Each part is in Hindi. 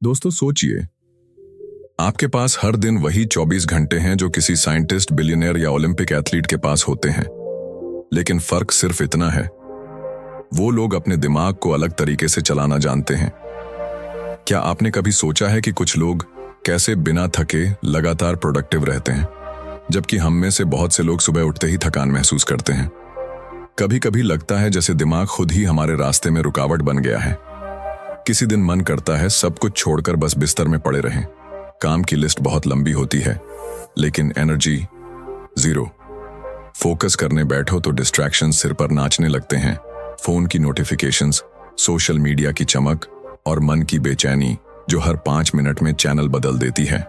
दोस्तों सोचिए, आपके पास हर दिन वही 24 घंटे हैं जो किसी साइंटिस्ट, बिलियनियर या ओलंपिक एथलीट के पास होते हैं। लेकिन फर्क सिर्फ इतना है, वो लोग अपने दिमाग को अलग तरीके से चलाना जानते हैं। क्या आपने कभी सोचा है कि कुछ लोग कैसे बिना थके लगातार प्रोडक्टिव रहते हैं, जबकि हम में से बहुत से लोग सुबह उठते ही थकान महसूस करते हैं। कभी कभी लगता है जैसे दिमाग खुद ही हमारे रास्ते में रुकावट बन गया है। किसी दिन मन करता है सब कुछ छोड़कर बस बिस्तर में पड़े रहें। काम की लिस्ट बहुत लंबी होती है, लेकिन एनर्जी जीरो। फोकस करने बैठो तो डिस्ट्रैक्शंस सिर पर नाचने लगते हैं। फोन की नोटिफिकेशंस, सोशल मीडिया की चमक और मन की बेचैनी जो हर 5 मिनट में चैनल बदल देती है।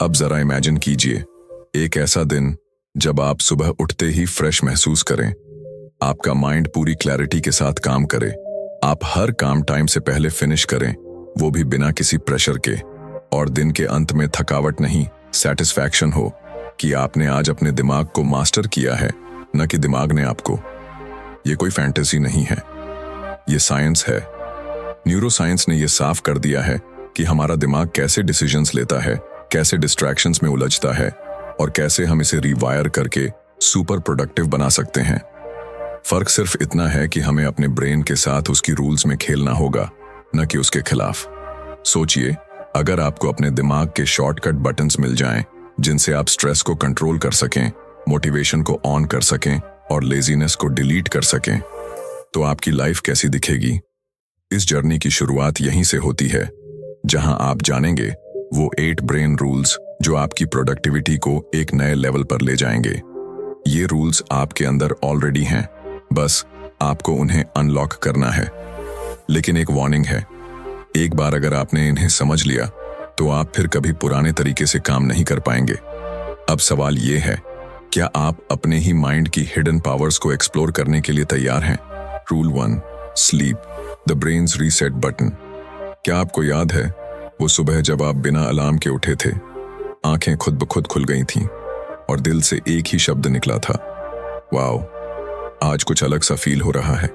अब जरा इमेजिन कीजिए, एक ऐसा दिन जब आप सुबह उठते ही फ्रेश महसूस करें, आपका माइंड पूरी क्लैरिटी के साथ काम करे, आप हर काम टाइम से पहले फिनिश करें, वो भी बिना किसी प्रेशर के, और दिन के अंत में थकावट नहीं, सेटिस्फैक्शन हो कि आपने आज अपने दिमाग को मास्टर किया है, न कि दिमाग ने आपको। ये कोई फैंटेसी नहीं है, ये साइंस है। न्यूरोसाइंस ने यह साफ कर दिया है कि हमारा दिमाग कैसे डिसीजंस लेता है, कैसे डिस्ट्रैक्शंस में उलझता है और कैसे हम इसे रिवायर करके सुपर प्रोडक्टिव बना सकते हैं। फर्क सिर्फ इतना है कि हमें अपने ब्रेन के साथ उसकी रूल्स में खेलना होगा, न कि उसके खिलाफ। सोचिए, अगर आपको अपने दिमाग के शॉर्टकट बटन्स मिल जाएं, जिनसे आप स्ट्रेस को कंट्रोल कर सकें, मोटिवेशन को ऑन कर सकें और लेजीनेस को डिलीट कर सकें, तो आपकी लाइफ कैसी दिखेगी। इस जर्नी की शुरुआत यहीं से होती है, जहां आप जानेंगे वो 8 ब्रेन रूल्स जो आपकी प्रोडक्टिविटी को एक नए लेवल पर ले जाएंगे। ये रूल्स आपके अंदर ऑलरेडी हैं, बस आपको उन्हें अनलॉक करना है। लेकिन एक वार्निंग है, एक बार अगर आपने इन्हें समझ लिया तो आप फिर कभी पुराने तरीके से काम नहीं कर पाएंगे। अब सवाल ये है, क्या आप अपने ही माइंड की हिडन पावर्स को एक्सप्लोर करने के लिए तैयार हैं? Rule 1, sleep, the brains reset button. क्या आपको याद है वो सुबह जब आप बिना अलार्म के उठे थे, आंखें खुद ब खुद खुल गई थीं और दिल से एक ही शब्द निकला था, वाओ, आज कुछ अलग सा फील हो रहा है।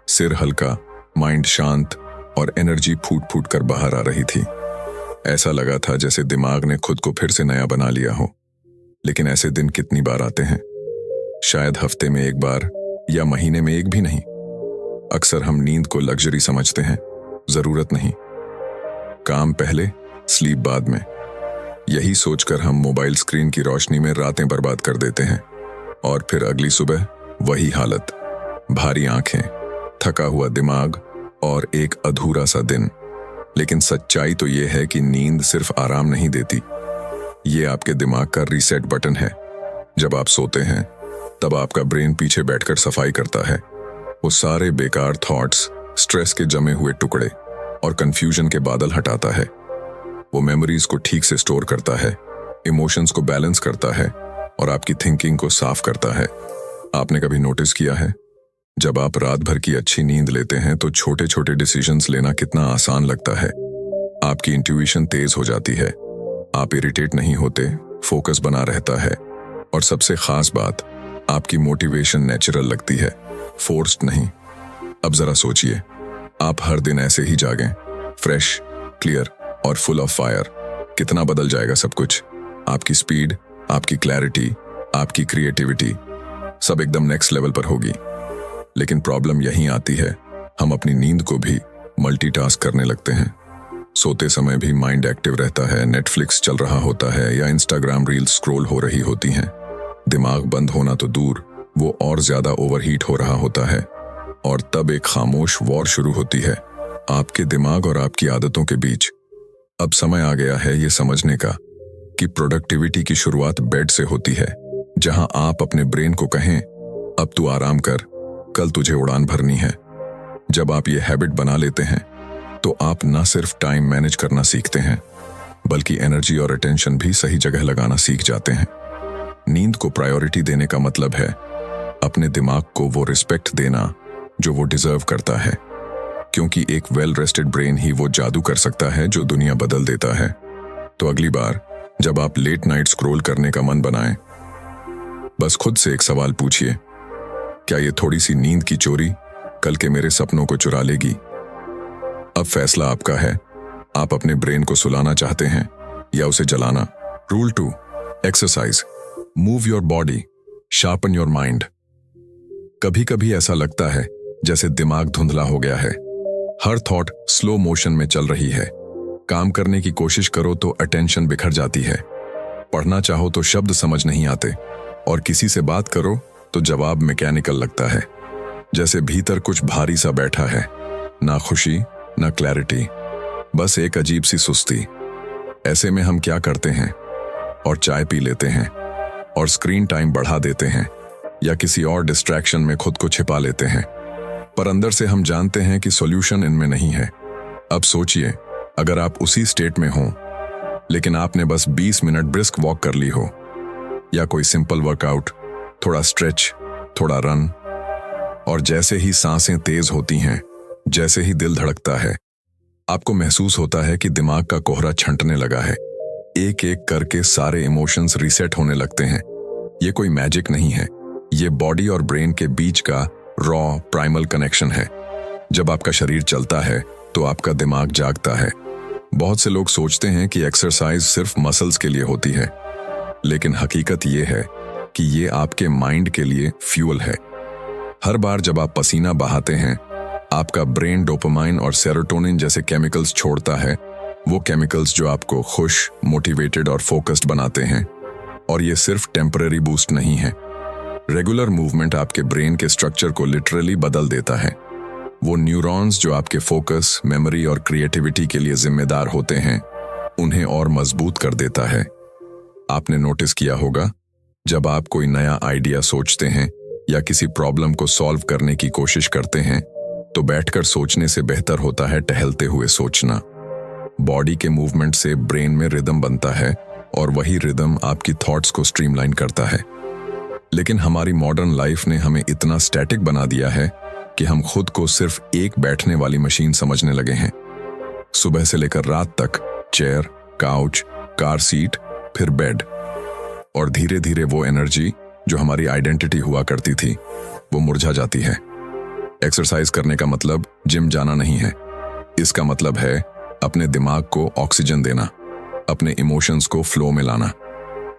सिर हल्का, माइंड शांत और एनर्जी फूट फूट कर बाहर आ रही थी। ऐसा लगा था जैसे दिमाग ने खुद को फिर से नया बना लिया हो। लेकिन ऐसे दिन कितनी बार आते हैं? शायद हफ्ते में एक बार या महीने में एक भी नहीं। अक्सर हम नींद को लग्जरी समझते हैं, जरूरत नहीं। काम पहले, स्लीप बाद में। यही सोचकर हम मोबाइल स्क्रीन की रोशनी में रातें बर्बाद कर देते हैं और फिर अगली सुबह वही हालत, भारी आंखें, थका हुआ दिमाग और एक अधूरा सा दिन। लेकिन सच्चाई तो यह है कि नींद सिर्फ आराम नहीं देती, ये आपके दिमाग का रीसेट बटन है। जब आप सोते हैं तब आपका ब्रेन पीछे बैठकर सफाई करता है। वो सारे बेकार थॉट्स, स्ट्रेस के जमे हुए टुकड़े और कंफ्यूजन के बादल हटाता है। वो मेमोरीज को ठीक से स्टोर करता है, इमोशंस को बैलेंस करता है और आपकी थिंकिंग को साफ करता है। आपने कभी नोटिस किया है, जब आप रात भर की अच्छी नींद लेते हैं तो छोटे छोटे डिसीजंस लेना कितना आसान लगता है। आपकी इंट्यूशन तेज हो जाती है, आप इरिटेट नहीं होते, फोकस बना रहता है और सबसे खास बात, आपकी मोटिवेशन नेचुरल लगती है, फोर्स्ड नहीं। अब जरा सोचिए, आप हर दिन ऐसे ही जागें, फ्रेश, क्लियर और फुल ऑफ फायर, कितना बदल जाएगा सब कुछ। आपकी स्पीड, आपकी क्लैरिटी, आपकी क्रिएटिविटी सब एकदम नेक्स्ट लेवल पर होगी। लेकिन प्रॉब्लम यहीं आती है, हम अपनी नींद को भी मल्टीटास्क करने लगते हैं। सोते समय भी माइंड एक्टिव रहता है, नेटफ्लिक्स चल रहा होता है या इंस्टाग्राम रील्स स्क्रॉल हो रही होती हैं। दिमाग बंद होना तो दूर, वो और ज्यादा ओवरहीट हो रहा होता है और तब एक खामोश वॉर शुरू होती है आपके दिमाग और आपकी आदतों के बीच। अब समय आ गया है ये समझने का कि प्रोडक्टिविटी की शुरुआत बेड से होती है, जहां आप अपने ब्रेन को कहें, अब तू आराम कर, कल तुझे उड़ान भरनी है। जब आप ये हैबिट बना लेते हैं तो आप न सिर्फ टाइम मैनेज करना सीखते हैं, बल्कि एनर्जी और अटेंशन भी सही जगह लगाना सीख जाते हैं। नींद को प्रायोरिटी देने का मतलब है अपने दिमाग को वो रिस्पेक्ट देना जो वो डिजर्व करता है, क्योंकि एक वेल रेस्टेड ब्रेन ही वो जादू कर सकता है जो दुनिया बदल देता है। तो अगली बार जब आप लेट नाइट स्क्रॉल करने का मन बनाएं, बस खुद से एक सवाल पूछिए, क्या ये थोड़ी सी नींद की चोरी कल के मेरे सपनों को चुरा लेगी? अब फैसला आपका है, आप अपने ब्रेन को सुलाना चाहते हैं या उसे जलाना? Rule 2, exercise. Move your body, sharpen your mind. कभी कभी ऐसा लगता है जैसे दिमाग धुंधला हो गया है। हर थॉट स्लो मोशन में चल रही है। काम करने की कोशिश करो तो अटेंशन बिखर जाती है। पढ़ना चाहो तो शब्द समझ नहीं आते, और किसी से बात करो तो जवाब मैकेनिकल लगता है, जैसे भीतर कुछ भारी सा बैठा है। ना खुशी, ना क्लैरिटी, बस एक अजीब सी सुस्ती। ऐसे में हम क्या करते हैं? और चाय पी लेते हैं, और स्क्रीन टाइम बढ़ा देते हैं, या किसी और डिस्ट्रैक्शन में खुद को छिपा लेते हैं। पर अंदर से हम जानते हैं कि सॉल्यूशन इनमें नहीं है। अब सोचिए, अगर आप उसी स्टेट में हो, लेकिन आपने बस 20 मिनट ब्रिस्क वॉक कर ली हो, या कोई सिंपल वर्कआउट, थोड़ा स्ट्रेच, थोड़ा रन, और जैसे ही सांसें तेज होती हैं, जैसे ही दिल धड़कता है, आपको महसूस होता है कि दिमाग का कोहरा छंटने लगा है। एक एक करके सारे इमोशंस रीसेट होने लगते हैं। ये कोई मैजिक नहीं है, ये बॉडी और ब्रेन के बीच का रॉ प्राइमल कनेक्शन है। जब आपका शरीर चलता है तो आपका दिमाग जागता है। बहुत से लोग सोचते हैं कि एक्सरसाइज सिर्फ मसल्स के लिए होती है, लेकिन हकीकत ये है कि ये आपके माइंड के लिए फ्यूल है। हर बार जब आप पसीना बहाते हैं, आपका ब्रेन डोपामाइन और सेरोटोनिन जैसे केमिकल्स छोड़ता है। वो केमिकल्स जो आपको खुश, मोटिवेटेड और फोकस्ड बनाते हैं। और ये सिर्फ टेम्पररी बूस्ट नहीं है। रेगुलर मूवमेंट आपके ब्रेन के स्ट्रक्चर को लिटरली बदल देता है। वो न्यूरॉन्स जो आपके फोकस, मेमोरी और क्रिएटिविटी के लिए जिम्मेदार होते हैं, उन्हें और मजबूत कर देता है। आपने नोटिस किया होगा, जब आप कोई नया आइडिया सोचते हैं या किसी प्रॉब्लम को सॉल्व करने की कोशिश करते हैं, तो बैठकर सोचने से बेहतर होता है टहलते हुए सोचना। बॉडी के मूवमेंट से ब्रेन में रिदम बनता है, और वही रिदम आपकी थॉट्स को स्ट्रीमलाइन करता है। लेकिन हमारी मॉडर्न लाइफ ने हमें इतना स्टैटिक बना दिया है कि हम खुद को सिर्फ एक बैठने वाली मशीन समझने लगे हैं। सुबह से लेकर रात तक चेयर, काउच, कार सीट, फिर बेड, और धीरे धीरे वो एनर्जी जो हमारी आइडेंटिटी हुआ करती थी, वो मुरझा जाती है। एक्सरसाइज करने का मतलब जिम जाना नहीं है। इसका मतलब है अपने दिमाग को ऑक्सीजन देना, अपने इमोशंस को फ्लो में लाना,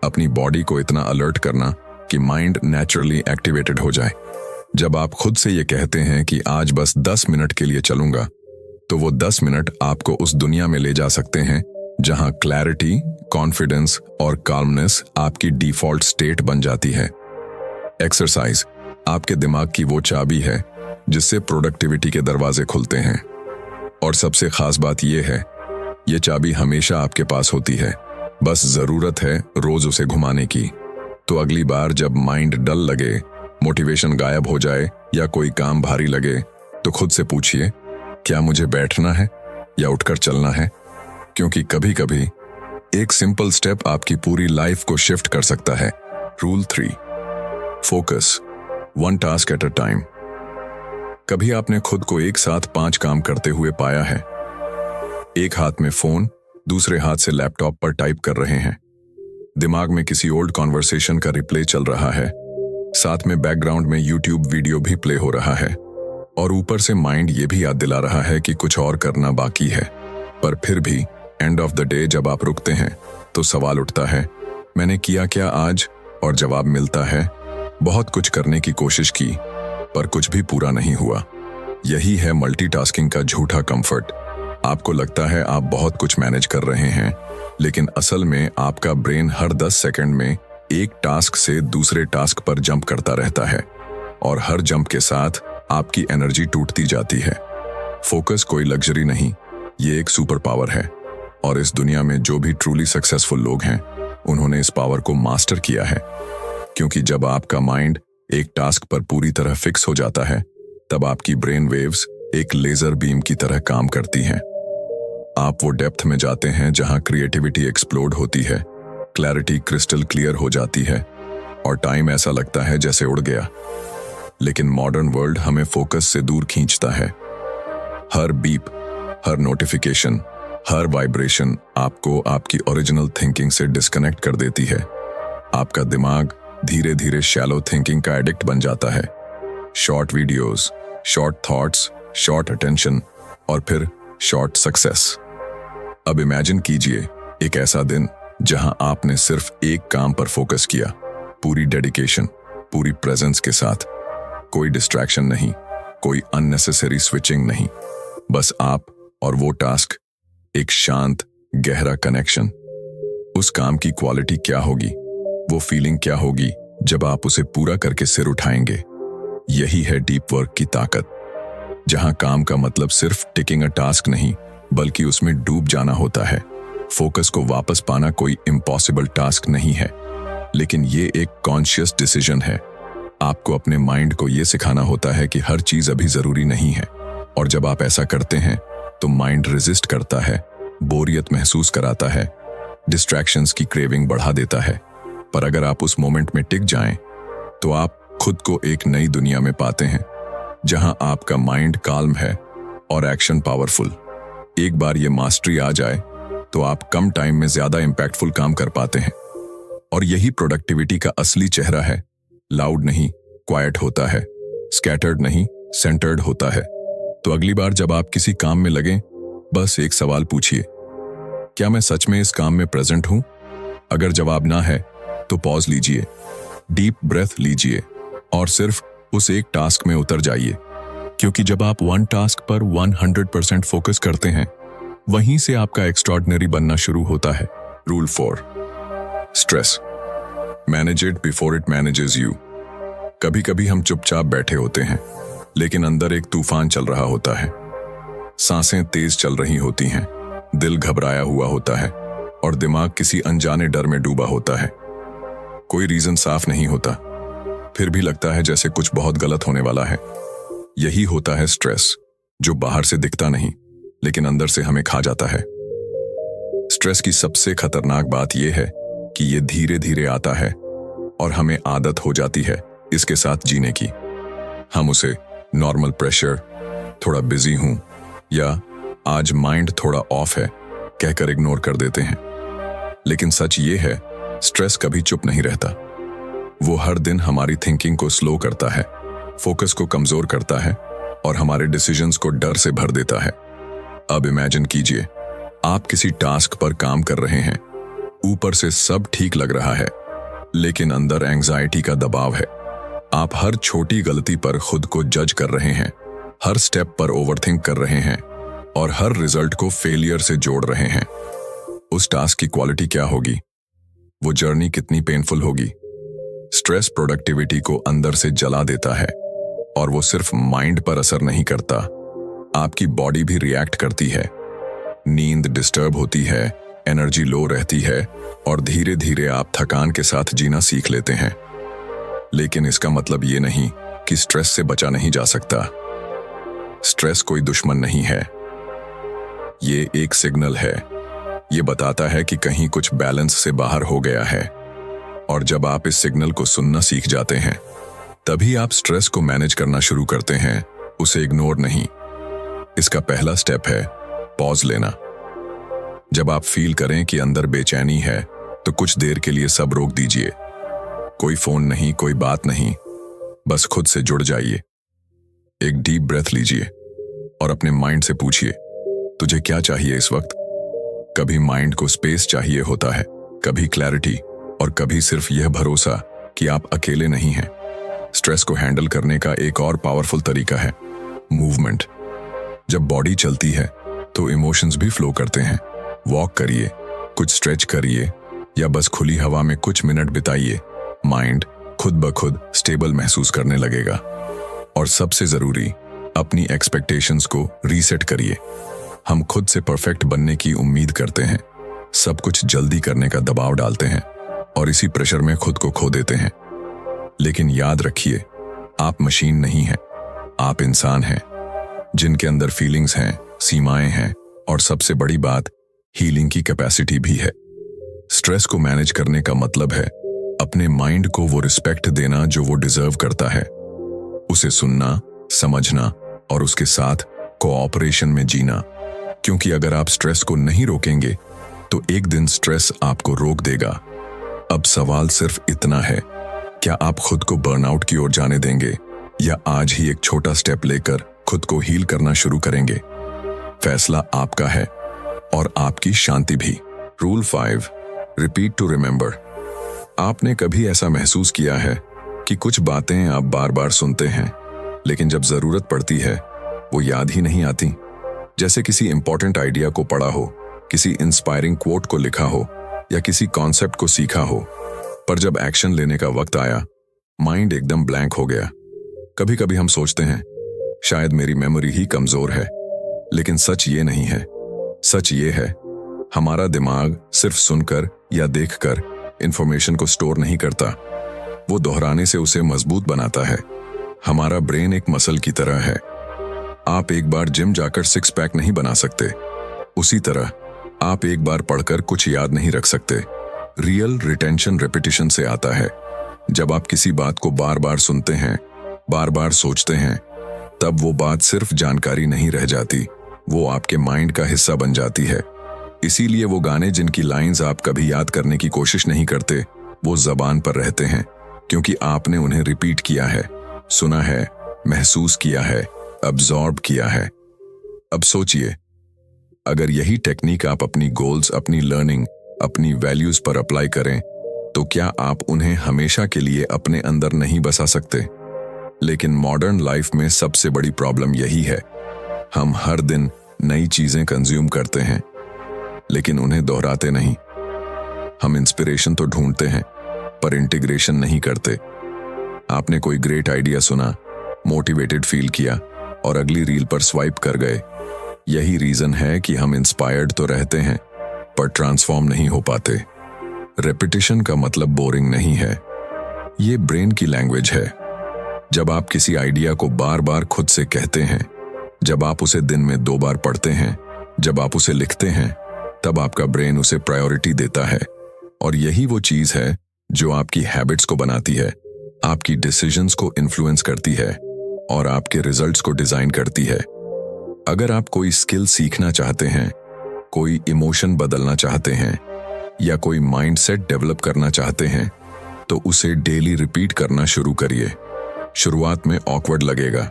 अपनी बॉडी को इतना अलर्ट करना कि माइंड नेचुरली एक्टिवेटेड हो जाए। जब आप खुद से ये कहते हैं कि आज बस 10 मिनट के लिए चलूंगा, तो वो 10 मिनट आपको उस दुनिया में ले जा सकते हैं जहां क्लैरिटी, कॉन्फिडेंस और काल्मनेस आपकी डिफॉल्ट स्टेट बन जाती है। एक्सरसाइज आपके दिमाग की वो चाबी है जिससे प्रोडक्टिविटी के दरवाजे खुलते हैं। और सबसे खास बात यह है, ये चाबी हमेशा आपके पास होती है, बस जरूरत है रोज उसे घुमाने की। तो अगली बार जब माइंड डल लगे, मोटिवेशन गायब हो जाए या कोई काम भारी लगे, तो खुद से पूछिए, क्या मुझे बैठना है या उठकर चलना है? क्योंकि कभी कभी एक सिंपल स्टेप आपकी पूरी लाइफ को शिफ्ट कर सकता है। Rule 3, focus, 1 task at a time. कभी आपने खुद को एक साथ 5 काम करते हुए पाया है? एक हाथ में फोन, दूसरे हाथ से लैपटॉप पर टाइप कर रहे हैं, दिमाग में किसी ओल्ड कॉन्वर्सेशन का रिप्ले चल रहा है, साथ में बैकग्राउंड में यूट्यूब वीडियो भी प्ले हो रहा है, और ऊपर से माइंड ये भी याद दिला रहा है कि कुछ और करना बाकी है। पर फिर भी एंड ऑफ द डे जब आप रुकते हैं तो सवाल उठता है, मैंने किया क्या आज? और जवाब मिलता है, बहुत कुछ करने की कोशिश की पर कुछ भी पूरा नहीं हुआ। यही है मल्टीटास्किंग का झूठा कंफर्ट। आपको लगता है आप बहुत कुछ मैनेज कर रहे हैं, लेकिन असल में आपका ब्रेन हर 10 सेकंड में एक टास्क से दूसरे टास्क पर जंप करता रहता है, और हर जंप के साथ आपकी एनर्जी टूटती जाती है। फोकस कोई लग्जरी नहीं, ये एक सुपर पावर है, और इस दुनिया में जो भी ट्रूली सक्सेसफुल लोग हैं, उन्होंने इस पावर को मास्टर किया है। क्योंकि जब आपका माइंड एक टास्क पर पूरी तरह फिक्स हो जाता है, तब आपकी ब्रेन वेव्स एक लेजर बीम की तरह काम करती हैं। आप वो डेप्थ में जाते हैं जहां क्रिएटिविटी एक्सप्लोड होती है, क्लैरिटी क्रिस्टल क्लियर हो जाती है, और टाइम ऐसा लगता है जैसे उड़ गया। लेकिन मॉडर्न वर्ल्ड हमें फोकस से दूर खींचता है। हर बीप, हर नोटिफिकेशन, हर वाइब्रेशन आपको आपकी ओरिजिनल थिंकिंग से डिस्कनेक्ट कर देती है। आपका दिमाग धीरे धीरे शैलो थिंकिंग का एडिक्ट बन जाता है। Short videos, short thoughts, short attention, और फिर शॉर्ट सक्सेस। अब इमेजिन कीजिए एक ऐसा दिन जहां आपने सिर्फ एक काम पर फोकस किया, पूरी डेडिकेशन, पूरी प्रेजेंस के साथ। कोई डिस्ट्रैक्शन नहीं, कोई अननेसेसरी स्विचिंग नहीं, बस आप और वो टास्क, एक शांत गहरा कनेक्शन। उस काम की क्वालिटी क्या होगी, वो फीलिंग क्या होगी जब आप उसे पूरा करके सिर उठाएंगे। यही है डीप वर्क की ताकत, जहां काम का मतलब सिर्फ टिकिंग अ टास्क नहीं, बल्कि उसमें डूब जाना होता है। फोकस को वापस पाना कोई इम्पॉसिबल टास्क नहीं है, लेकिन ये एक कॉन्शियस डिसीजन है। आपको अपने माइंड को ये सिखाना होता है कि हर चीज अभी जरूरी नहीं है, और जब आप ऐसा करते हैं तो माइंड रेजिस्ट करता है, बोरियत महसूस कराता है, डिस्ट्रैक्शंस की क्रेविंग बढ़ा देता है। पर अगर आप उस मोमेंट में टिक जाएं, तो आप खुद को एक नई दुनिया में पाते हैं, जहां आपका माइंड काल्म है और एक्शन पावरफुल। एक बार ये मास्टरी आ जाए तो आप कम टाइम में ज्यादा इंपैक्टफुल काम कर पाते हैं। और यही प्रोडक्टिविटी का असली चेहरा है। लाउड नहीं, क्वाइट होता है, स्कैटर्ड नहीं, सेंटर्ड होता है। तो अगली बार जब आप किसी काम में लगें, बस एक सवाल पूछिए, क्या मैं सच में इस काम में प्रेजेंट हूं? अगर जवाब ना है तो पॉज लीजिए, डीप ब्रेथ लीजिए और सिर्फ उस एक टास्क में उतर जाइए। क्योंकि जब आप वन टास्क पर 100% फोकस करते हैं, वहीं से आपका एक्स्ट्रॉर्डिनरी बनना शुरू होता है। Rule 4, stress manage it before it manages you. कभी कभी हम चुपचाप बैठे होते हैं, लेकिन अंदर एक तूफान चल रहा होता है। सांसें तेज चल रही होती हैं, दिल घबराया हुआ होता है और दिमाग किसी अनजाने डर में डूबा होता है। कोई रीजन साफ नहीं होता, फिर भी लगता है जैसे कुछ बहुत गलत होने वाला है। यही होता है स्ट्रेस, जो बाहर से दिखता नहीं, लेकिन अंदर से हमें खा जाता है। स्ट्रेस की सबसे खतरनाक बात यह है कि ये धीरे धीरे आता है और हमें आदत हो जाती है इसके साथ जीने की। हम उसे नॉर्मल प्रेशर, थोड़ा बिजी हूं या आज माइंड थोड़ा ऑफ है कहकर इग्नोर कर देते हैं। लेकिन सच ये है, स्ट्रेस कभी चुप नहीं रहता। वो हर दिन हमारी थिंकिंग को स्लो करता है, फोकस को कमजोर करता है और हमारे डिसीजंस को डर से भर देता है। अब इमेजिन कीजिए, आप किसी टास्क पर काम कर रहे हैं, ऊपर से सब ठीक लग रहा है, लेकिन अंदर एंजाइटी का दबाव है। आप हर छोटी गलती पर खुद को जज कर रहे हैं, हर स्टेप पर ओवरथिंक कर रहे हैं और हर रिजल्ट को फेलियर से जोड़ रहे हैं। उस टास्क की क्वालिटी क्या होगी? वो जर्नी कितनी पेनफुल होगी? स्ट्रेस प्रोडक्टिविटी को अंदर से जला देता है, और वो सिर्फ माइंड पर असर नहीं करता, आपकी बॉडी भी रिएक्ट करती है। नींद डिस्टर्ब होती है, एनर्जी लो रहती है और धीरे धीरे आप थकान के साथ जीना सीख लेते हैं। लेकिन इसका मतलब ये नहीं कि स्ट्रेस से बचा नहीं जा सकता। स्ट्रेस कोई दुश्मन नहीं है, ये एक सिग्नल है। ये बताता है कि कहीं कुछ बैलेंस से बाहर हो गया है, और जब आप इस सिग्नल को सुनना सीख जाते हैं, तभी आप स्ट्रेस को मैनेज करना शुरू करते हैं, उसे इग्नोर नहीं। इसका पहला स्टेप है पॉज लेना। जब आप फील करें कि अंदर बेचैनी है, तो कुछ देर के लिए सब रोक दीजिए। कोई फोन नहीं, कोई बात नहीं, बस खुद से जुड़ जाइए। एक डीप ब्रेथ लीजिए और अपने माइंड से पूछिए, तुझे क्या चाहिए इस वक्त? कभी माइंड को स्पेस चाहिए होता है, कभी क्लैरिटी, और कभी सिर्फ यह भरोसा कि आप अकेले नहीं हैं। स्ट्रेस को हैंडल करने का एक और पावरफुल तरीका है मूवमेंट। जब बॉडी चलती है तो इमोशंस भी फ्लो करते हैं। वॉक करिए, कुछ स्ट्रेच करिए या बस खुली हवा में कुछ मिनट बिताइए। माइंड खुद ब खुद स्टेबल महसूस करने लगेगा। और सबसे जरूरी, अपनी एक्सपेक्टेशंस को रीसेट करिए। हम खुद से परफेक्ट बनने की उम्मीद करते हैं, सब कुछ जल्दी करने का दबाव डालते हैं और इसी प्रेशर में खुद को खो देते हैं। लेकिन याद रखिए, आप मशीन नहीं हैं, आप इंसान हैं, जिनके अंदर फीलिंग्स हैं, सीमाएं हैं और सबसे बड़ी बात, हीलिंग की कैपेसिटी भी है। स्ट्रेस को मैनेज करने का मतलब है अपने माइंड को वो रिस्पेक्ट देना जो वो डिजर्व करता है, उसे सुनना, समझना और उसके साथ कोऑपरेशन में जीना। क्योंकि अगर आप स्ट्रेस को नहीं रोकेंगे तो एक दिन स्ट्रेस आपको रोक देगा। अब सवाल सिर्फ इतना है, क्या आप खुद को बर्नआउट की ओर जाने देंगे या आज ही एक छोटा स्टेप लेकर खुद को हील करना शुरू करेंगे? फैसला आपका है, और आपकी शांति भी। Rule 5, repeat to remember. आपने कभी ऐसा महसूस किया है कि कुछ बातें आप बार बार सुनते हैं, लेकिन जब जरूरत पड़ती है वो याद ही नहीं आती? जैसे किसी इंपॉर्टेंट आइडिया को पढ़ा हो, किसी इंस्पायरिंग कोट को लिखा हो या किसी कॉन्सेप्ट को सीखा हो, पर जब एक्शन लेने का वक्त आया, माइंड एकदम ब्लैंक हो गया। कभी कभी हम सोचते हैं शायद मेरी मेमोरी ही कमजोर है, लेकिन सच ये नहीं है। सच ये है, हमारा दिमाग सिर्फ सुनकर या देखकर इंफॉर्मेशन को स्टोर नहीं करता, वो दोहराने से उसे मजबूत बनाता है। हमारा ब्रेन एक मसल की तरह है। आप एक बार जिम जाकर 6 पैक नहीं बना सकते, उसी तरह आप एक बार पढ़कर कुछ याद नहीं रख सकते। रियल रिटेंशन रेपिटेशन से आता है। जब आप किसी बात को बार बार सुनते हैं, बार बार सोचते हैं, तब वो बात सिर्फ जानकारी नहीं रह जाती, वो आपके माइंड का हिस्सा बन जाती है। इसीलिए वो गाने जिनकी लाइंस आप कभी याद करने की कोशिश नहीं करते, वो जबान पर रहते हैं, क्योंकि आपने उन्हें रिपीट किया है, सुना है, महसूस किया है, अब्सॉर्ब किया है। अब सोचिए, अगर यही टेक्निक आप अपनी गोल्स, अपनी लर्निंग, अपनी वैल्यूज पर अप्लाई करें, तो क्या आप उन्हें हमेशा के लिए अपने अंदर नहीं बसा सकते? लेकिन मॉडर्न लाइफ में सबसे बड़ी प्रॉब्लम यही है। हम हर दिन नई चीजें कंज्यूम करते हैं, लेकिन उन्हें दोहराते नहीं। हम इंस्पिरेशन तो ढूंढते हैं, पर इंटीग्रेशन नहीं करते। आपने कोई ग्रेट आइडिया सुना, मोटिवेटेड फील किया और अगली रील पर स्वाइप कर गए। यही रीजन है कि हम इंस्पायर्ड तो रहते हैं, पर ट्रांसफॉर्म नहीं हो पाते। रेपिटेशन का मतलब बोरिंग नहीं है, ये ब्रेन की लैंग्वेज है। जब आप किसी आइडिया को बार बार खुद से कहते हैं, जब आप उसे दिन में 2 बार पढ़ते हैं, जब आप उसे लिखते हैं, तब आपका ब्रेन उसे प्रायोरिटी देता है। और यही वो चीज है जो आपकी हैबिट्स को बनाती है, आपकी डिसीजंस को इन्फ्लुएंस करती है और आपके रिजल्ट्स को डिजाइन करती है। अगर आप कोई स्किल सीखना चाहते हैं, कोई इमोशन बदलना चाहते हैं या कोई माइंडसेट डेवलप करना चाहते हैं, तो उसे डेली रिपीट करना शुरू करिए। शुरुआत में ऑकवर्ड लगेगा,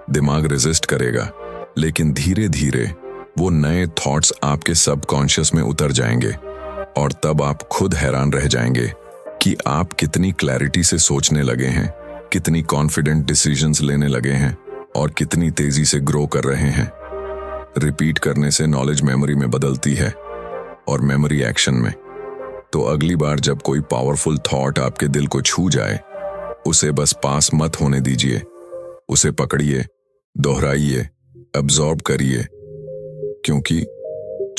दिमाग रेजिस्ट करेगा, लेकिन धीरे धीरे वो नए थॉट्स आपके सबकॉन्शियस में उतर जाएंगे और तब आप खुद हैरान रह जाएंगे कि आप कितनी क्लैरिटी से सोचने लगे हैं, कितनी कॉन्फिडेंट डिसीजंस लेने लगे हैं और कितनी तेजी से ग्रो कर रहे हैं। रिपीट करने से नॉलेज मेमोरी में बदलती है और मेमोरी एक्शन में। तो अगली बार जब कोई पावरफुल थॉट आपके दिल को छू जाए, उसे बस पास मत होने दीजिए, उसे पकड़िए, दोहराइए, अब्सॉर्ब करिए, क्योंकि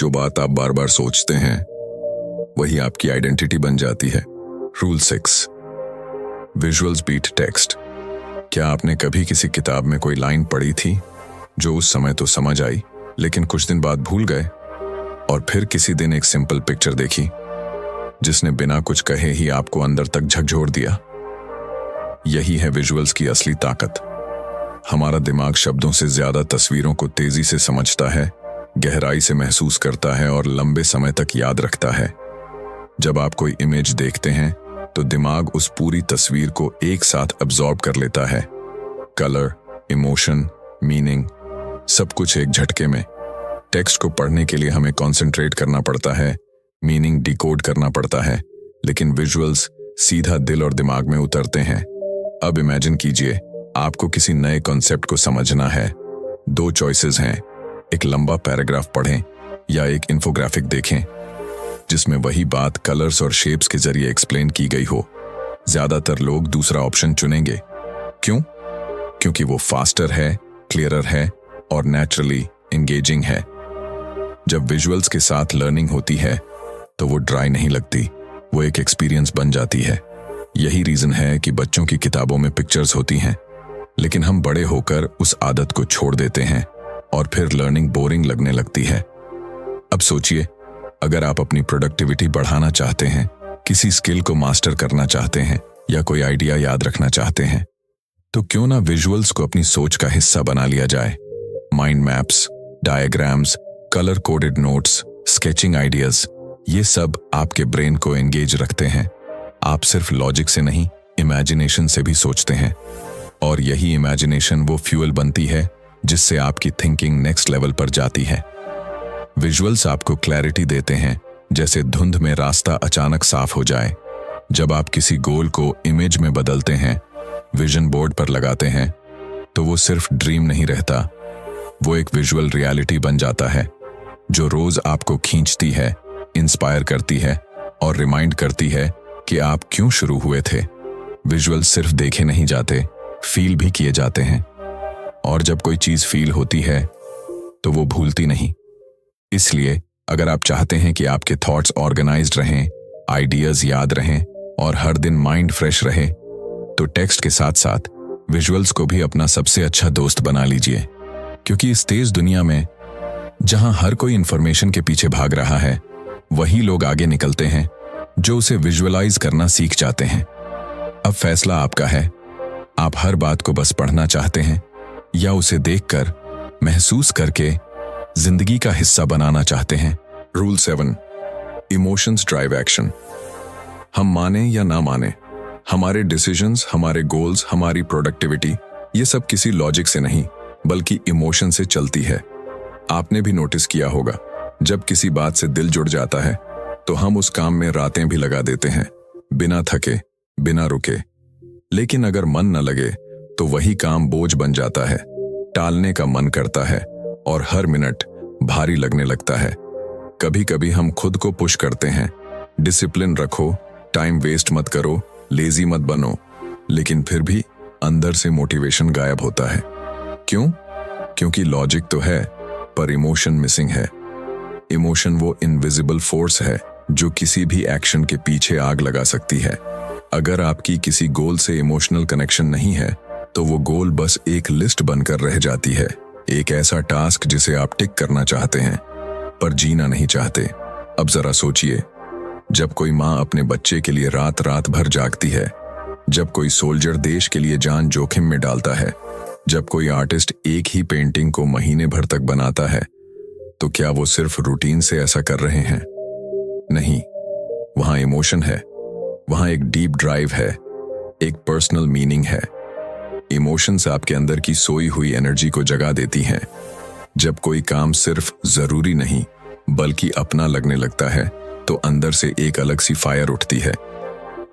जो बात आप बार बार सोचते हैं वही आपकी आइडेंटिटी बन जाती है। Rule 6, visuals beat text. क्या आपने कभी किसी किताब में कोई लाइन पढ़ी थी जो उस समय तो समझ आई, लेकिन कुछ दिन बाद भूल गए, और फिर किसी दिन एक सिंपल पिक्चर देखी जिसने बिना कुछ कहे ही आपको अंदर तक झकझोर दिया? यही है विजुअल्स की असली ताकत। हमारा दिमाग शब्दों से ज्यादा तस्वीरों को तेजी से समझता है, गहराई से महसूस करता है और लंबे समय तक याद रखता है। जब आप कोई इमेज देखते हैं तो दिमाग उस पूरी तस्वीर को एक साथ अब्सॉर्ब कर लेता है। कलर, इमोशन, मीनिंग, सब कुछ एक झटके में। टेक्स्ट को पढ़ने के लिए हमें कंसंट्रेट करना पड़ता है, मीनिंग डिकोड करना पड़ता है, लेकिन विजुअल्स सीधा दिल और दिमाग में उतरते हैं। अब इमेजिन कीजिए, आपको किसी नए कॉन्सेप्ट को समझना है। 2 चॉइसेस हैं, एक लंबा पैराग्राफ पढ़ें या एक इन्फोग्राफिक देखें जिसमें वही बात कलर्स और शेप्स के जरिए एक्सप्लेन की गई हो। ज्यादातर लोग दूसरा ऑप्शन चुनेंगे। क्यों? क्योंकि वो फास्टर है, क्लियरर है और नेचुरली एंगेजिंग है। जब विजुअल्स के साथ लर्निंग होती है तो वो ड्राई नहीं लगती, वो एक एक्सपीरियंस बन जाती है। यही रीजन है कि बच्चों की किताबों में पिक्चर्स होती हैं, लेकिन हम बड़े होकर उस आदत को छोड़ देते हैं और फिर लर्निंग बोरिंग लगने लगती है। अब सोचिए, अगर आप अपनी प्रोडक्टिविटी बढ़ाना चाहते हैं, किसी स्किल को मास्टर करना चाहते हैं या कोई आइडिया याद रखना चाहते हैं, तो क्यों ना विजुअल्स को अपनी सोच का हिस्सा बना लिया जाए। Mind maps, diagrams, colour coded notes, sketching ideas, ये सब आपके ब्रेन को एंगेज रखते हैं। आप सिर्फ लॉजिक से नहीं, इमेजिनेशन से भी सोचते हैं, और यही इमेजिनेशन वो फ्यूल बनती है जिससे आपकी थिंकिंग नेक्स्ट लेवल पर जाती है। विजुअल्स आपको क्लैरिटी देते हैं, जैसे धुंध में रास्ता अचानक साफ हो जाए। जब आप किसी गोल को इमेज में बदलते हैं, विजन बोर्ड पर लगाते हैं, तो वो सिर्फ ड्रीम नहीं रहता, वो एक विजुअल रियलिटी बन जाता है जो रोज आपको खींचती है, इंस्पायर करती है और रिमाइंड करती है कि आप क्यों शुरू हुए थे। विजुअल सिर्फ देखे नहीं जाते, फील भी किए जाते हैं, और जब कोई चीज फील होती है तो वो भूलती नहीं। इसलिए अगर आप चाहते हैं कि आपके थॉट्स ऑर्गेनाइज्ड रहें, आइडियाज याद रहें और हर दिन माइंड फ्रेश रहे, तो टेक्स्ट के साथ साथ विजुअल्स को भी अपना सबसे अच्छा दोस्त बना लीजिए। क्योंकि इस तेज दुनिया में जहां हर कोई इंफॉर्मेशन के पीछे भाग रहा है, वही लोग आगे निकलते हैं जो उसे विजुअलाइज करना सीख जाते हैं। अब फैसला आपका है, आप हर बात को बस पढ़ना चाहते हैं या उसे देखकर, महसूस करके जिंदगी का हिस्सा बनाना चाहते हैं। Rule 7, emotions drive action. हम माने या ना माने, हमारे डिसीजंस, हमारे गोल्स, हमारी प्रोडक्टिविटी, ये सब किसी लॉजिक से नहीं बल्कि इमोशन से चलती है। आपने भी नोटिस किया होगा, जब किसी बात से दिल जुड़ जाता है तो हम उस काम में रातें भी लगा देते हैं, बिना थके, बिना रुके। लेकिन अगर मन न लगे तो वही काम बोझ बन जाता है, टालने का मन करता है और हर मिनट भारी लगने लगता है। कभी कभी हम खुद को पुश करते हैं, डिसिप्लिन रखो, टाइम वेस्ट मत करो, लेजी मत बनो, लेकिन फिर भी अंदर से मोटिवेशन गायब होता है। क्यों? क्योंकि लॉजिक तो है पर इमोशन मिसिंग है। इमोशन वो इनविजिबल फोर्स है जो किसी भी एक्शन के पीछे आग लगा सकती है। अगर आपकी किसी गोल से इमोशनल कनेक्शन नहीं है तो वो गोल बस एक लिस्ट बनकर रह जाती है, एक ऐसा टास्क जिसे आप टिक करना चाहते हैं पर जीना नहीं चाहते। अब जरा सोचिए, जब कोई माँ अपने बच्चे के लिए रात रात भर जागती है, जब कोई सोल्जर देश के लिए जान जोखिम में डालता है, जब कोई आर्टिस्ट एक ही पेंटिंग को महीने भर तक बनाता है, तो क्या वो सिर्फ रूटीन से ऐसा कर रहे हैं? नहीं, वहां इमोशन है, वहां एक डीप ड्राइव है, एक पर्सनल मीनिंग है। इमोशंस आपके अंदर की सोई हुई एनर्जी को जगा देती हैं। जब कोई काम सिर्फ जरूरी नहीं बल्कि अपना लगने लगता है तो अंदर से एक अलग सी फायर उठती है,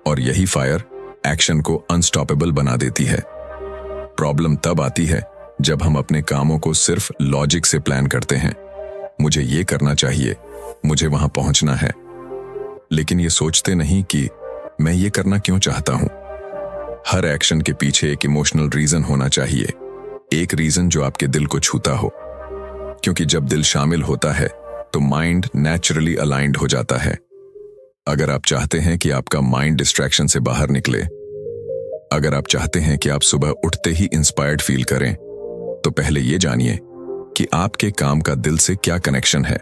और यही फायर एक्शन को अनस्टॉपेबल बना देती है। प्रॉब्लम तब आती है जब हम अपने कामों को सिर्फ लॉजिक से प्लान करते हैं, मुझे ये करना चाहिए, मुझे वहां पहुंचना है, लेकिन ये सोचते नहीं कि मैं ये करना क्यों चाहता हूं। हर एक्शन के पीछे एक इमोशनल रीजन होना चाहिए, एक रीजन जो आपके दिल को छूता हो, क्योंकि जब दिल शामिल होता है तो माइंड नेचुरली अलाइंड हो जाता है। अगर आप चाहते हैं कि आपका माइंड डिस्ट्रैक्शन से बाहर निकले, अगर आप चाहते हैं कि आप सुबह उठते ही इंस्पायर्ड फील करें, तो पहले ये जानिए कि आपके काम का दिल से क्या कनेक्शन है।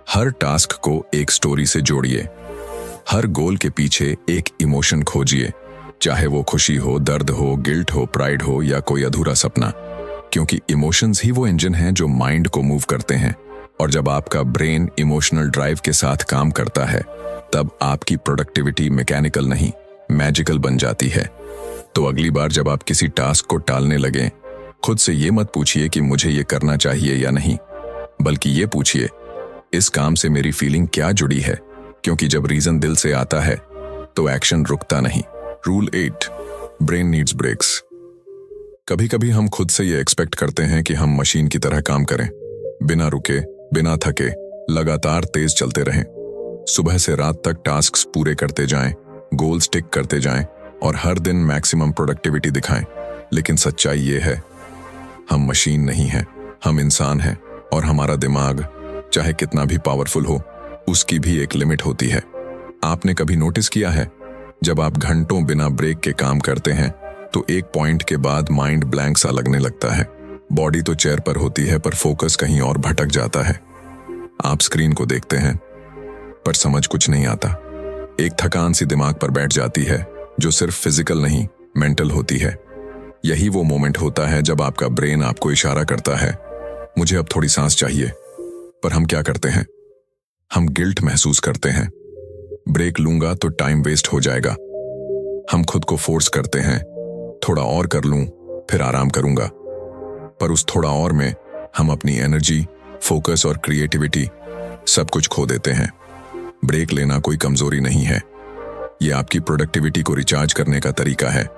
हर टास्क को एक स्टोरी से जोड़िए, हर गोल के पीछे एक इमोशन खोजिए, चाहे वो खुशी हो, दर्द हो, गिल्ट हो, प्राइड हो या कोई अधूरा सपना, क्योंकि इमोशंस ही वो इंजन हैं जो माइंड को मूव करते हैं। और जब आपका ब्रेन इमोशनल ड्राइव के साथ काम करता है, तब आपकी प्रोडक्टिविटी मैकेनिकल नहीं, मैजिकल बन जाती है। तो अगली बार जब आप किसी टास्क को टालने लगें, खुद से ये मत पूछिए कि मुझे ये करना चाहिए या नहीं, बल्कि ये पूछिए, इस काम से मेरी फीलिंग क्या जुड़ी है, क्योंकि जब रीजन दिल से आता है तो एक्शन रुकता नहीं। Rule 8, brain needs breaks. कभी कभी हम खुद से ये एक्सपेक्ट करते हैं कि हम मशीन की तरह काम करें, बिना रुके, बिना थके, लगातार तेज चलते रहें, सुबह से रात तक टास्क्स पूरे करते जाएं, गोल्स टिक करते जाएं और हर दिन मैक्सिमम प्रोडक्टिविटी दिखाएं। लेकिन सच्चाई ये है, हम मशीन नहीं हैं, हम इंसान हैं, और हमारा दिमाग चाहे कितना भी पावरफुल हो, उसकी भी एक लिमिट होती है। आपने कभी नोटिस किया है, जब आप घंटों बिना ब्रेक के काम करते हैं तो एक पॉइंट के बाद माइंड ब्लैंक सा लगने लगता है। बॉडी तो चेयर पर होती है पर फोकस कहीं और भटक जाता है। आप स्क्रीन को देखते हैं पर समझ कुछ नहीं आता। एक थकान सी दिमाग पर बैठ जाती है जो सिर्फ फिजिकल नहीं, मेंटल होती है। यही वो मोमेंट होता है जब आपका ब्रेन आपको इशारा करता है, मुझे अब थोड़ी सांस चाहिए। पर हम क्या करते हैं? हम गिल्ट महसूस करते हैं, ब्रेक लूंगा तो टाइम वेस्ट हो जाएगा। हम खुद को फोर्स करते हैं, थोड़ा और कर लूं फिर आराम करूंगा। पर उस थोड़ा और में हम अपनी एनर्जी, फोकस और क्रिएटिविटी सब कुछ खो देते हैं। ब्रेक लेना कोई कमजोरी नहीं है, ये आपकी प्रोडक्टिविटी को रिचार्ज करने का तरीका है।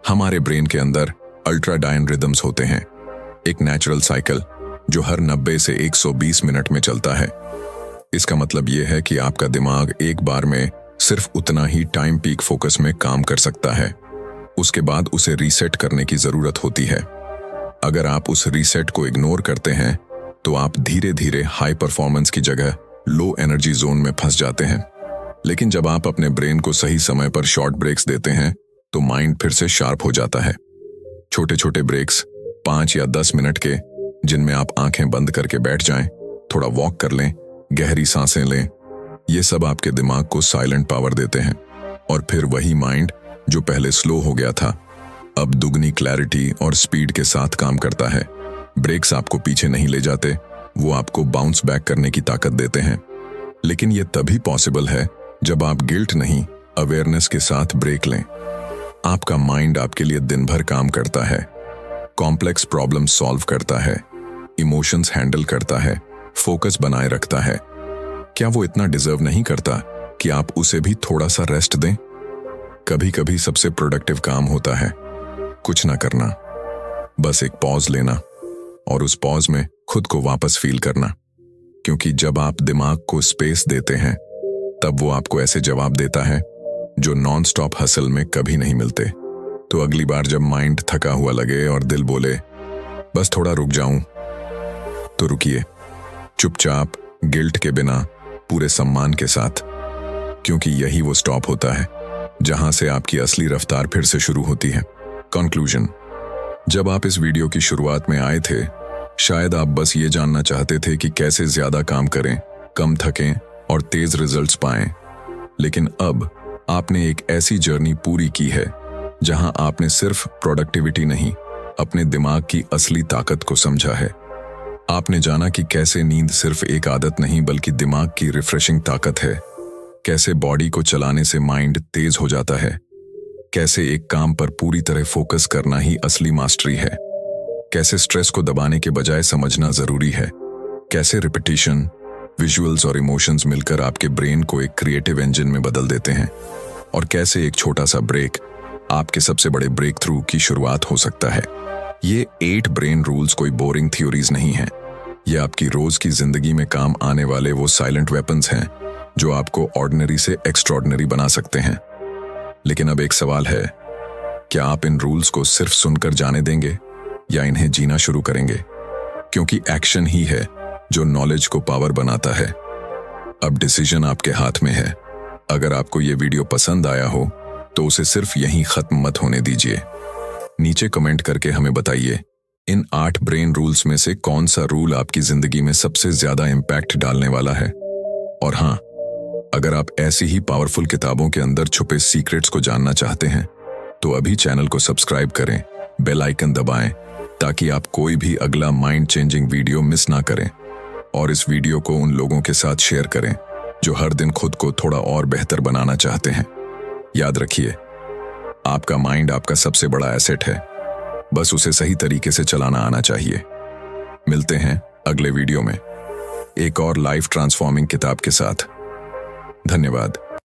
हमारे ब्रेन के अंदर अल्ट्राडायन रिदम्स होते हैं, एक नेचुरल साइकिल जो हर 90 से 120 मिनट में चलता है। इसका मतलब यह है कि आपका दिमाग एक बार में सिर्फ उतना ही टाइम पीक फोकस में काम कर सकता है, उसके बाद उसे रीसेट करने की जरूरत होती है। अगर आप उस रीसेट को इग्नोर करते हैं तो आप धीरे धीरे हाई परफॉर्मेंस की जगह लो एनर्जी जोन में फंस जाते हैं। लेकिन जब आप अपने ब्रेन को सही समय पर शॉर्ट ब्रेक्स देते हैं तो माइंड फिर से शार्प हो जाता है। छोटे छोटे ब्रेक्स 5 या 10 मिनट के, जिनमें आप आंखें बंद करके बैठ जाएं, थोड़ा वॉक कर लें, गहरी सांसें लें, ये सब आपके दिमाग को साइलेंट पावर देते हैं। और फिर वही माइंड जो पहले स्लो हो गया था अब दुगनी क्लैरिटी और स्पीड के साथ काम करता है। ब्रेक्स आपको पीछे नहीं ले जाते, वो आपको बाउंस बैक करने की ताकत देते हैं। लेकिन ये तभी पॉसिबल है जब आप गिल्ट नहीं, अवेयरनेस के साथ ब्रेक लें। आपका माइंड आपके लिए दिन भर काम करता है, कॉम्प्लेक्स प्रॉब्लम सॉल्व करता है, इमोशंस हैंडल करता है, फोकस बनाए रखता है। क्या वो इतना डिजर्व नहीं करता कि आप उसे भी थोड़ा सा रेस्ट दें? कभी कभी सबसे प्रोडक्टिव काम होता है कुछ ना करना, बस एक पॉज लेना और उस पॉज में खुद को वापस फील करना। क्योंकि जब आप दिमाग को स्पेस देते हैं तब वो आपको ऐसे जवाब देता है जो नॉन स्टॉप हसल में कभी नहीं मिलते। तो अगली बार जब माइंड थका हुआ लगे और दिल बोले बस थोड़ा रुक जाऊं, तो रुकिए, चुपचाप, गिल्ट के बिना, पूरे सम्मान के साथ। क्योंकि यही वो स्टॉप होता है जहां से आपकी असली रफ्तार फिर से शुरू होती है। कंक्लूजन, जब आप इस वीडियो की शुरुआत में आए थे शायद आप बस ये जानना चाहते थे कि कैसे ज्यादा काम करें, कम थकें और तेज रिजल्ट्स पाएं। लेकिन अब आपने एक ऐसी जर्नी पूरी की है जहां आपने सिर्फ प्रोडक्टिविटी नहीं, अपने दिमाग की असली ताकत को समझा है। आपने जाना कि कैसे नींद सिर्फ एक आदत नहीं बल्कि दिमाग की रिफ्रेशिंग ताकत है, कैसे बॉडी को चलाने से माइंड तेज हो जाता है, कैसे एक काम पर पूरी तरह फोकस करना ही असली मास्टरी है, कैसे स्ट्रेस को दबाने के बजाय समझना जरूरी है, कैसे रिपीटिशन, विजुअल्स और इमोशंस मिलकर आपके ब्रेन को एक क्रिएटिव इंजन में बदल देते हैं, और कैसे एक छोटा सा ब्रेक आपके सबसे बड़े ब्रेक थ्रू की शुरुआत हो सकता है। ये 8 ब्रेन रूल्स कोई बोरिंग थ्योरीज नहीं है, ये आपकी रोज की जिंदगी में काम आने वाले वो साइलेंट वेपन्स हैं जो आपको ऑर्डिनरी से एक्स्ट्रॉर्डिनरी बना सकते हैं। लेकिन अब एक सवाल है, क्या आप इन रूल्स को सिर्फ सुनकर जाने देंगे या इन्हें जीना शुरू करेंगे? क्योंकि एक्शन ही है जो नॉलेज को पावर बनाता है। अब डिसीजन आपके हाथ में है। अगर आपको ये वीडियो पसंद आया हो तो उसे सिर्फ यहीं खत्म मत होने दीजिए। नीचे कमेंट करके हमें बताइए इन 8 ब्रेन रूल्स में से कौन सा रूल आपकी जिंदगी में सबसे ज्यादा इम्पैक्ट डालने वाला है। और हाँ, अगर आप ऐसी ही पावरफुल किताबों के अंदर छुपे सीक्रेट्स को जानना चाहते हैं तो अभी चैनल को सब्सक्राइब करें, बेल आइकन दबाएं ताकि आप कोई भी अगला माइंड चेंजिंग वीडियो मिस ना करें। और इस वीडियो को उन लोगों के साथ शेयर करें जो हर दिन खुद को थोड़ा और बेहतर बनाना चाहते हैं। याद रखिए, आपका माइंड आपका सबसे बड़ा एसेट है, बस उसे सही तरीके से चलाना आना चाहिए। मिलते हैं अगले वीडियो में एक और लाइफ ट्रांसफॉर्मिंग किताब के साथ। धन्यवाद।